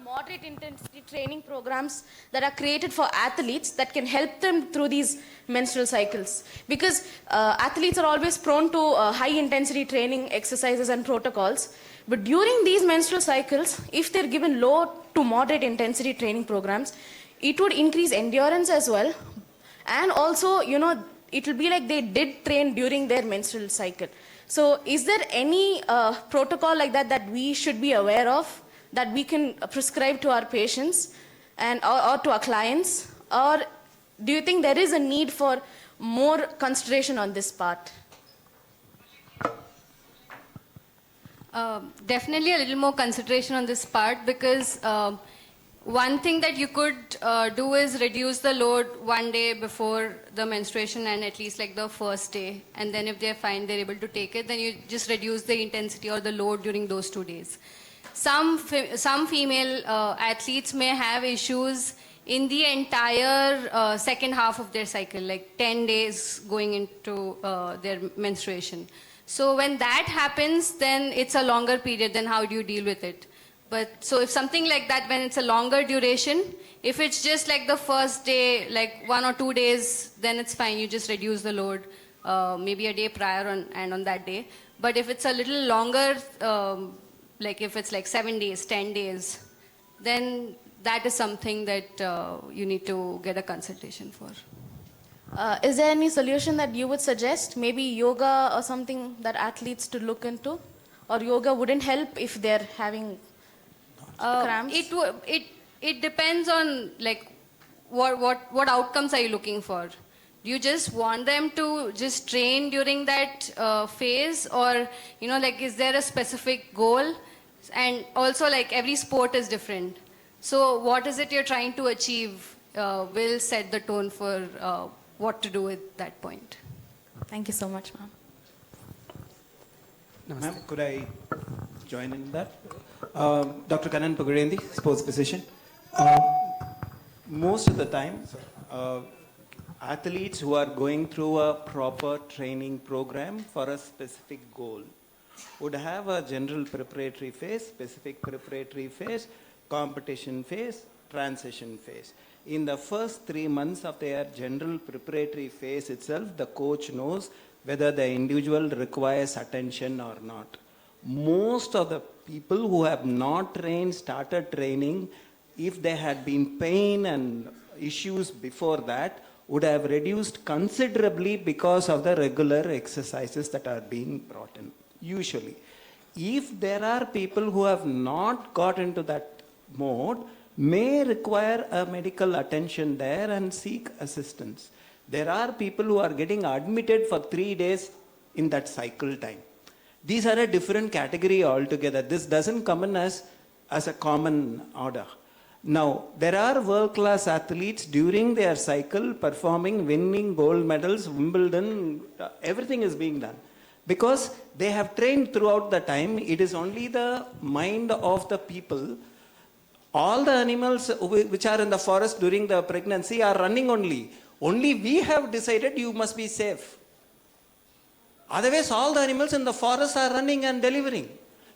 moderate intensity training programs that are created for athletes that can help them through these menstrual cycles. Because athletes are always prone to high intensity training exercises and protocols. But during these menstrual cycles, if they're given low to moderate intensity training programs, it would increase endurance as well. And also, it will be like they did train during their menstrual cycle. So is there any protocol like that that we should be aware of, that we can prescribe to our patients and or to our clients? Or do you think there is a need for more consideration on this part? Definitely a little more consideration on this part, because one thing that you could do is reduce the load one day before the menstruation, and at least like the first day. And then if they're fine, they're able to take it, then you just reduce the intensity or the load during those 2 days. Some female athletes may have issues in the entire second half of their cycle, like 10 days going into their menstruation. So when that happens, then it's a longer period. Then how do you deal with it? But so if something like that, when it's a longer duration, if it's just like the first day, like 1 or 2 days, then it's fine. You just reduce the load, maybe a day prior and on that day. But if it's a little longer, like if it's like 7 days, 10 days, then that is something that you need to get a consultation for. Is there any solution that you would suggest? Maybe yoga or something that athletes to look into? Or yoga wouldn't help if they're having cramps? It depends on like what outcomes are you looking for? Do you just want them to just train during that phase, or like is there a specific goal? And also like every sport is different. So what is it you're trying to achieve will set the tone for what to do at that point. Thank you so much, ma'am. Ma'am, could I join in that? Dr. Kannan Pugarendi, sports physician. Most of the time, athletes who are going through a proper training program for a specific goal would have a general preparatory phase, specific preparatory phase, competition phase, transition phase. In the first 3 months of their general preparatory phase itself, the coach knows whether the individual requires attention or not. Most of the people who have not trained, started training, if they had been pain and issues before that, would have reduced considerably because of the regular exercises that are being brought in, usually. If there are people who have not got into that mode, may require a medical attention there and seek assistance. There are people who are getting admitted for 3 days in that cycle time. These are a different category altogether. This doesn't come in as a common order. Now, there are world-class athletes during their cycle performing, winning gold medals, Wimbledon, everything is being done. Because they have trained throughout the time, it is only the mind of the people. All the animals which are in the forest during the pregnancy are running only. Only we have decided you must be safe. Otherwise, all the animals in the forest are running and delivering.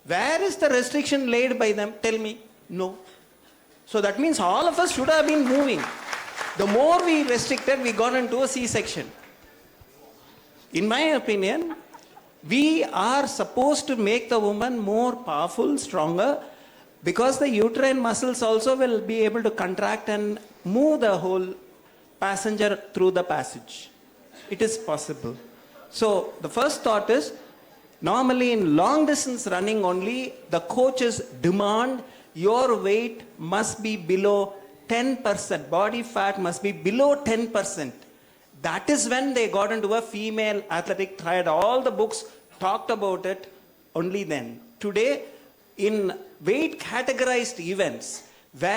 Where is the restriction laid by them? Tell me. No. So that means all of us should have been moving. The more we restricted, we got into a C-section. In my opinion, we are supposed to make the woman more powerful, stronger, because the uterine muscles also will be able to contract and move the whole passenger through the passage. It is possible. So the first thought is, normally in long distance running only, the coaches demand your weight must be below 10%. Body fat must be below 10%. That is when they got into a female athletic triad. All the books talked about it only then. Today, in weight categorized events, where